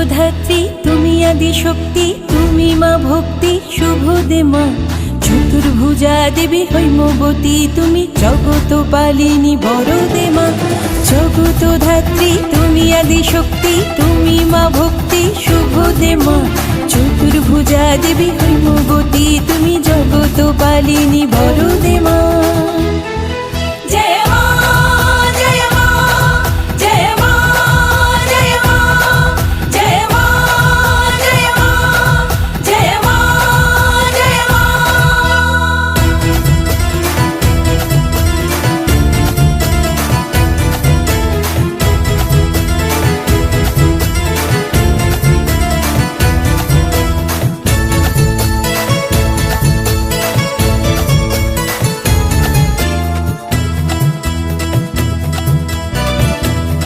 ধাত্রী তুমি আদি শক্তি, তুমি মা ভক্তি শুভ দে মা। চতুর্ভুজা দেবী হৈমবতী, তুমি জগত পালিনী বরদে মা। জগত ধাত্রী তুমি আদি শক্তি, তুমি মা ভক্তি শুভ দে মা। চতুর্ভুজা দেবী হৈমবতী, তুমি জগত পালিনী বরদে মা।